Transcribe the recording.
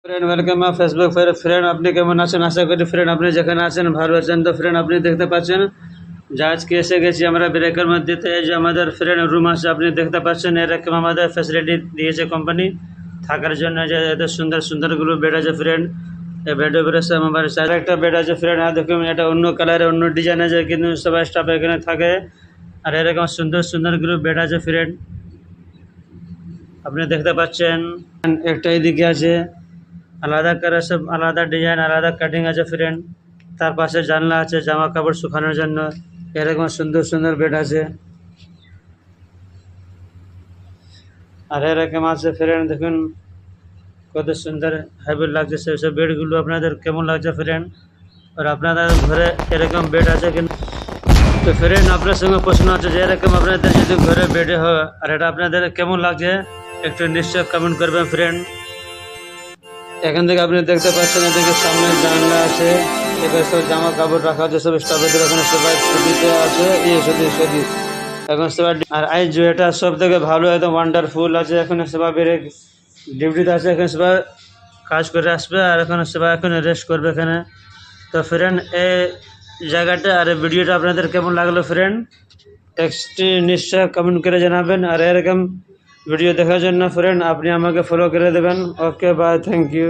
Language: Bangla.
ফ্রেন্ড ওয়েলকাম মা ফেসবুক ফ্রেন্ড আপনি কেমন আছেন? আশা করি ফ্রেন্ড আপনি যেখানে আছেন ভালো আছেন। তো ফ্রেন্ড আপনি দেখতে পাচ্ছেন যে আজকে এসে গেছি আমরা ব্রেকের মধ্যে। এই যে আমাদের ফ্রেন্ড রুম আছে, আপনি দেখতে পাচ্ছেন এরকম আমাদের ফ্যাসিলিটি দিয়েছে কোম্পানি থাকার জন্য। যে এত সুন্দর সুন্দরগুলো বেড আছে ফ্রেন্ড। এই বেডের উপরে সব আমার সাইডে একটা বেড আছে ফ্রেন্ড। আর দেখুন এটা অন্য কালারে অন্য ডিজাইন আছে, কিন্তু সবাই স্টাফ এখানে থাকে। আর এরকম সুন্দর সুন্দরগুলো বেড আছে ফ্রেন্ড, আপনি দেখতে পাচ্ছেন। একটা এদিকে আছে আলাদা করে, সব আলাদা ডিজাইন আলাদা কাটিং আছে ফ্রেন্ড। তার পাশে জানলা আছে জামা কাপড় শুকানোর জন্য। এরকম সুন্দর সুন্দর বেড আছে। আর এরকম আছে ফ্রেন্ড, দেখুন কত সুন্দর হেভি লাগছে সেসব বেডগুলো। আপনাদের কেমন লাগছে ফ্রেন্ড? আর আপনাদের ঘরে এরকম বেড আছে কিন্তু? তো ফ্রেন্ড আপনার সঙ্গে প্রশ্ন আছে যে এরকম আপনাদের যদি ঘরে বেডে হয় আর এটা আপনাদের কেমন লাগছে একটু নিশ্চয় কমেন্ট করবেন ফ্রেন্ড। এখান থেকে আপনি দেখতে পাচ্ছেন এদিকে সামনে জানলা আছে, এবার সব জামা কাপড় রাখা আছে, সব স্টাফেদের ওখানে সবাই ছুটিতে আছে। সত্যি এখন সবাই আর আই যে এটা সব থেকে ভালো একদম ওয়ান্ডারফুল আছে। এখন সবাই বেড়ে ডিউটিতে আছে, এখানে সবাই কাজ করে আসবে আর এখানে সবাই এখন রেস্ট করবে এখানে। তো ফ্রেন্ড এই জায়গাটা আর এই ভিডিওটা আপনাদের কেমন লাগলো ফ্রেন্ড টেক্সটটি নিশ্চয় কমেন্ট করে জানাবেন। আর এরকম ভিডিও দেখার জন্য ফ্রেন্ড আপনি আমাকে ফলো করে দেবেন। Okay bye, thank you.